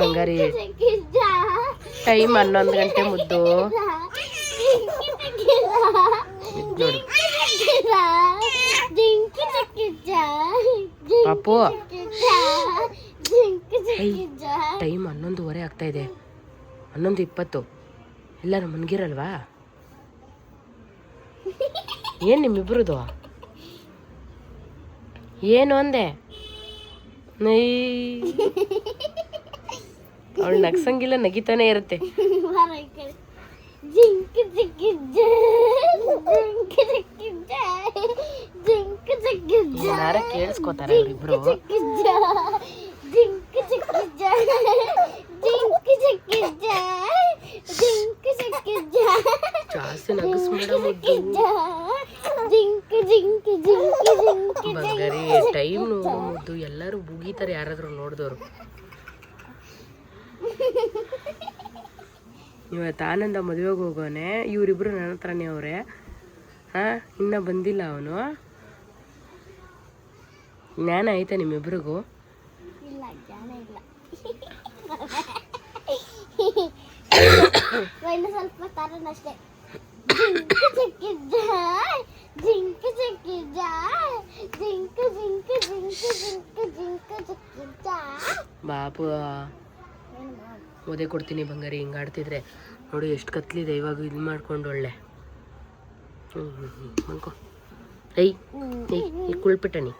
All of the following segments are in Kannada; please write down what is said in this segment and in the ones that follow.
ಬಂಗಾರಿ ಟೈಮ್ 11 ಗಂಟೆ ಮುದ್ದು ನೋಡು ಪಾಪು ಟೈಮ್ 11:15 ಆಗ್ತಾ ಇದೆ 11:20 ಎಲ್ಲರೂ ಮನ್ಗಿರಲ್ವಾ ಏನು ನಿಮ್ಮಿಬ್ರದು ಏನು ಅಂದೆ ಅವಳು ನಗ್ಸಂಗಿಲ್ಲ ನಗಿತಾನೆ ಇರುತ್ತೆ ಯಾರ ಕೇಳಿಸ್ಕೋತಾರೆ ಅವರಿಬ್ರು ಜಾಸ್ತಿ ನಗಿಸ್ಬೇಡ ಮುದ್ದು ಬಂಗಾರಿ ಟೈಮ್ ನೋಡು ಮುದ್ದು ಎಲ್ಲರೂ ಬುಗಿತಾರೆ ಯಾರಾದ್ರೂ ನೋಡಿದವರು ಇವತ್ತು ಆನಂದ ಮದುವೆಗೆ ಹೋಗೋನೆ ಇವರಿಬ್ರು ನನ್ನ ಹತ್ರನೇ ಅವರೇ ಇನ್ನ ಬಂದಿಲ್ಲ ಅವನು ಜ್ಞಾನ ಐತೆ ನಿಮ್ಮಿಬ್ರಿಗೂ ಬಾಪು ಓದೇ ಕೊಡ್ತೀನಿ ಬಂಗಾರಿ ಹಿಂಗೆ ಆಡ್ತಿದ್ರೆ ನೋಡಿ ಎಷ್ಟು ಕತ್ಲಿದೆ ಇವಾಗ ಇದು ಮಾಡ್ಕೊಂಡು ಒಳ್ಳೆ ಅನ್ಕೋ ಈ ಕುಳ್ಪಿಟ್ಟನಿ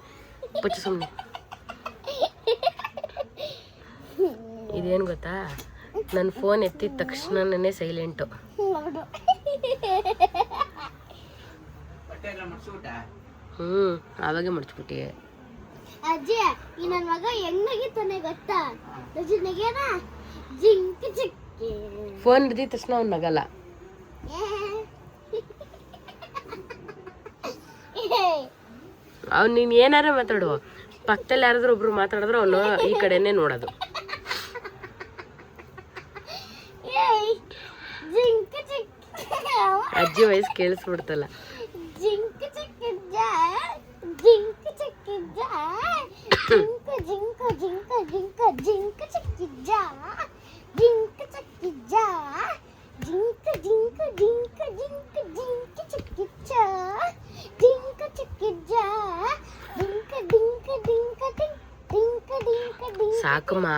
ಪಚ್ಚ ಸುಮ್ಮನೆ ಇದೇನು ಗೊತ್ತಾ ನನ್ನ ಫೋನ್ ಎತ್ತಿದ ತಕ್ಷಣನೇ ಸೈಲೆಂಟು ಆವಾಗೆ ಮಡ್ಚ್ಬಿಟ್ಟಿ ಅಜ್ಜಿ ಈ ನನ್ನ ಮಗ ಹೆಂಗಾಗಿತ್ತಾನೆ ಗೊತ್ತಾ ಫೋನ್ ಹಿಡಿದ ತಕ್ಷಣ ಅವ್ನು ನಗಲ್ಲ ಅವ್ನು ನೀನು ಏನಾರ ಮಾತಾಡು ಪಕ್ಕದಲ್ಲಿ ಯಾರಾದ್ರೂ ಒಬ್ರು ಮಾತಾಡಿದ್ರು ಅವನು ಈ ಕಡೆನೇ ನೋಡೋದು ಅಜ್ಜಿ ವಯಸ್ಸು ಕೇಳಿಸ್ಬಿಡ್ತಲ್ಲ ಸಾಕಮ್ಮ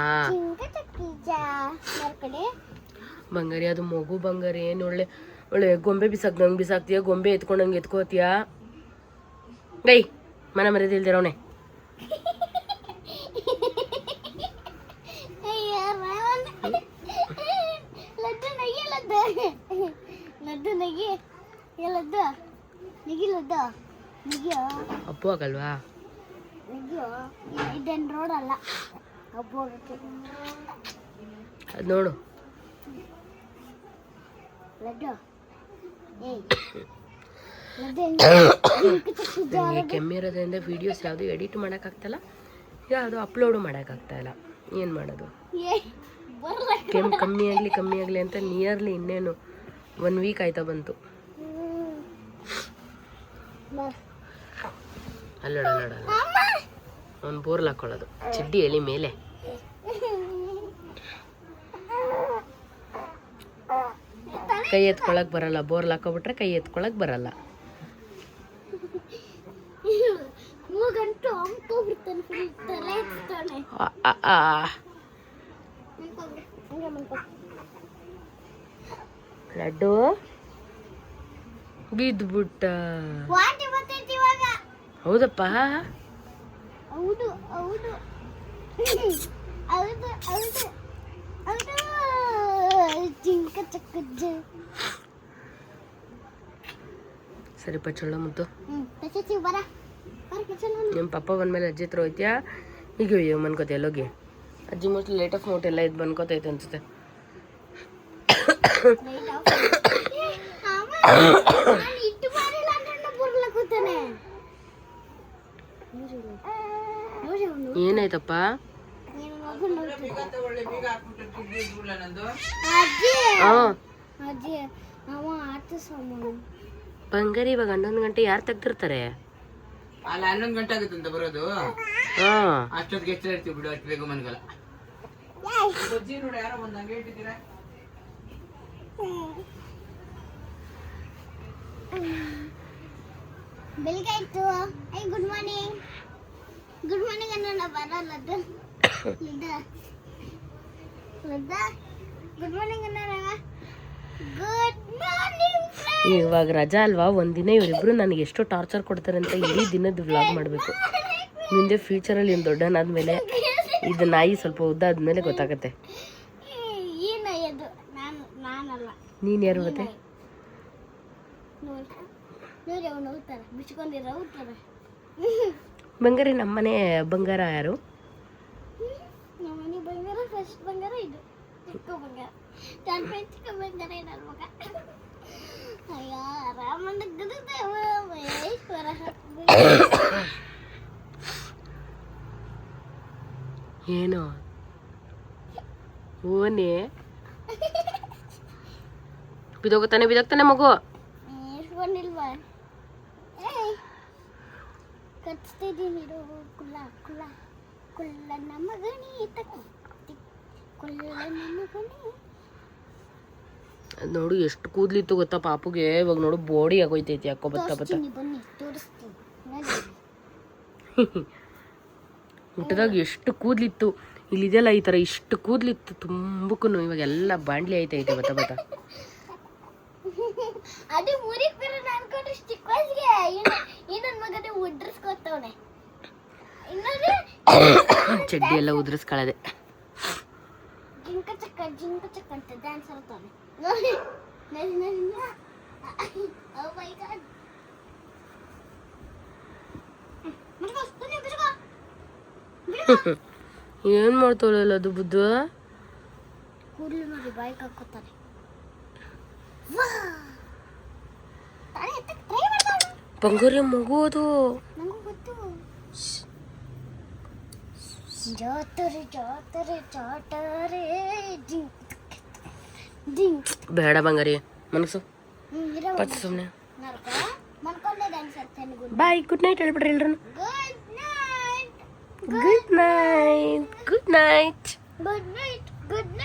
ಬಂಗಾರಿ ಅದು ಮಗು ಬಂಗಾರಿ ಏನು ಒಳ್ಳೆ ಒಳ್ಳೆ ಗೊಂಬೆ ಬಿಸಾಕ್ದಂಗೆ ಬಿಸಾಕ್ತೀಯ ಗೊಂಬೆ ಎತ್ಕೊಂಡಂಗೆ ಎತ್ಕೋತೀಯ ಗೈ ಮನ ಮರ್ಯಾದೆ ಇಲ್ದಿರೋನೆ ಅಪ್ಪು ಆಗಲ್ವಾ ಅದು ನೋಡು ಕೆಮ್ಮಿರೋದ್ರಿಂದ ವಿಡಿಯೋಸ್ ಯಾವುದು ಎಡಿಟ್ ಮಾಡೋಕ್ಕಾಗ್ತಾಯಿಲ್ಲ ಯಾವುದು ಅಪ್ಲೋಡು ಮಾಡೋಕ್ಕಾಗ್ತಾಯಿಲ್ಲ ಏನು ಮಾಡೋದು ಕೆಮ್ಮು ಕಮ್ಮಿ ಆಗಲಿ ಅಂತ ನಿಯರ್ಲಿ ಇನ್ನೇನು 1 ವೀಕ್ ಆಯ್ತಾ ಬಂತು ಅಲ್ಲೋಡ ಅವ್ನು ಬೋರ್ಲ್ ಹಾಕೊಳ್ಳೋದು ಚಿಡ್ಡಿ ಎಲಿ ಮೇಲೆ ಕೈ ಎತ್ಕೊಳಕ್ ಬರಲ್ಲ ಬೋರ್ಲ್ ಹಾಕೋಬಿಟ್ರೆ ಕೈ ಎತ್ಕೊಳಕ್ ಬರಲ್ಲ ಲಡ್ಡು ಬಿದ್ದುಬಿಟ್ಟ ಹೌದಪ್ಪ ಸರಿಪ್ಪ ಚೊಳ್ಳ ಮುದ್ದು ನಿಮ್ಮ ಪಪ್ಪ ಬಂದ್ಮೇಲೆ ಅಜ್ಜಿ ಹತ್ರ ಹೋಯ್ತೀಯಾ ಈಗ ಮನ್ಕೋತೆ ಎಲ್ಲೋಗಿ ಅಜ್ಜಿ ಮೋಸ್ಟ್ಲಿ ಲೈಟ್ ಆಫ್ ಮೋಟ್ ಎಲ್ಲ ಇದು ಬಂದ್ಕೋತೈತೆ ಅನ್ಸುತ್ತೆ ಏನಾಯ್ತಪ್ಪ ಬಂಗಾರಿ ಇವಾಗ 11 ಗಂಟೆ ಯಾರು ತೆಗ್ದಿರ್ತಾರೆ ಅಲ್ಲ 11 ಗಂಟೆ ಆಗುತ್ತೆ ಅಂತ ಬರೋದು ಅಷ್ಟೊತ್ತಿಗೆ ಎಚ್ಚರ ಇರ್ತೀವಿ ಬಿಡು ಅಷ್ಟು ಬೇಗ ಮನ್ಗಲ್ಲ ಬೆಳಿಗ್ಗೆ ಆಯ್ತು. ಐ ಗುಡ್ ಮಾರ್ನಿಂಗ್. ಗುಡ್ ಮಾರ್ನಿಂಗ್ ಅನ್ನೋಣ ಬರಲ್ಲ ಅದು. ಗುಡ್ ಮಾರ್ನಿಂಗ್ ಅನ್ನೋಣ. Good morning friends. ಇವಾಗ ರಜಾ ಅಲ್ವಾ, ಒಂದಿನ ಇವರಿಬ್ರು ನನಗೆ ಎಷ್ಟು ಟಾರ್ಚರ್ ಕೊಡ್ತಾರೆ ಅಂತ ಇಡೀ ದಿನದ ವ್ಲಾಗ್ ಮಾಡಬೇಕು. ಮುಂದೆ ಫ್ಯೂಚರಲ್ಲಿ ಇನ್ನು ದೊಡ್ಡನಾದ್ಮೇಲೆ ಇದು ನಾಯಿ ಸ್ವಲ್ಪ ಉದ್ದ ಆದ್ಮೇಲೆ ಗೊತ್ತಾಗತ್ತೆ. ಏನದು? ನಾನಲ್ಲ. ನೀನು ಯಾರು ಮತ್ತೆ? ನೋಡಿ ಅವನು ಹೋಗ್ತಾರೆ, ಬಿಚ್ಕೊಂಡಿರೋ ಹೋಗ್ತಾರೆ. ಬಂಗಾರಿ ನಮ್ಮನೆ ಬಂಗಾರ ಯಾರು? ನಮ್ಮನೆ ಬಂಗಾರ ಫಸ್ಟ್ ಬಂಗಾರ ಇದು. ಚಿಕ್ಕ ಬಂಗಾರ. ಚಿಕ್ಕ ಬಂಗಾರ ನನ್ನ ಮಗ. ಅಯ್ಯೋ ರಾಮನ ಗುರುದೇವ ಮಹೇಶ್ವರ. ಏನು ಓನೇ ಬಿದೋಗ್ತಾನೆ ಮಗು. ಇಲ್ವಾ ಕಚ್ತಿದ್ದೀನಿ. ಕುಲ್ಲ ಕುಲ್ಲ ಕುಲ್ಲ ನಮ್ಮ ಗಣಿ ಕುಲ್ಲ ನಮ್ಮ ಗಣಿ. ನೋಡು ಎಷ್ಟು ಕೂದ್ಲಿತ್ತು ಗೊತ್ತಾ ಪಾಪುಗೆ. ಇವಾಗ ನೋಡು ಬೋಡಿ ಆಗೋಯ್ತೈತಿ ಯಾಕೋ ಬತ್ತಾ ಬನ್ನಿ ತೋರಿಸ್ತೀನಿ. ಊಟದಾಗ ಎಷ್ಟು ಕೂದ್ಲಿತ್ತು. ಇಲ್ಲಿದೆಲ್ಲ ಈ ಥರ ಇಷ್ಟು ಕೂದ್ಲಿತ್ತು ತುಂಬಕ್ಕೂ. ಇವಾಗ ಎಲ್ಲ ಬಾಂಡ್ಲಿ ಐತೈತೆ ಬತ್ತಾ. ಅದು ಮುರಿಕ್ ಬರೋಣ ಅನ್ಕೊಂಡ್ರೆ ಚಿಕ್ಕ ವಯಸ್ಸಿಗೆ ಇನ್ನೊಂದು ಮಗನೇ ಉಡ್ರಿಸ್ಕೊತವನೆ. ಇನ್ನೊಂದು ಚಡ್ಡಿ ಎಲ್ಲ ಉದ್ರಿಸ್ಕೊಳ್ಳದೆ. ಜಿಂಕ ಚಕ್ಕ ಅಂತ ಡ್ಯಾನ್ಸ್ ಆಡ್ತಾನೆ. ನೋಡಿ. ಓ ಮೈ ಗಾಡ್. ಏನ್ ಮಾಡ್ತಾಳಲ್ಲ ಅದು ಬುದ್ಧ. ಕೂದಲು ನೋಡಿ ಬಾಯ್ಗೆ ಹಾಕೋತಾನೆ. ಬಂಗಾರಿ ಮಗು ಅದು. ನಂಗೂ ಗೊತ್ತು. ಜಾತರೆ ಜಿಂಕ್. ಬೇಡ ಬಂಗಾರಿ ಮನಸ್ಸು ಪಚ್ಚ ಸುಮ್ಮನೆ. ಮನ್ಕೊಂಡೆ ಡ್ಯಾನ್ಸ್ ಆಡ್ತಾನೆ. ಬಾಯ್ ಗುಡ್ ನೈಟ್ ಹೇಳ್ಬಿಡ್ರಿ ಎಲ್ರು. Good night. Good night. Good night. Good night. Good night.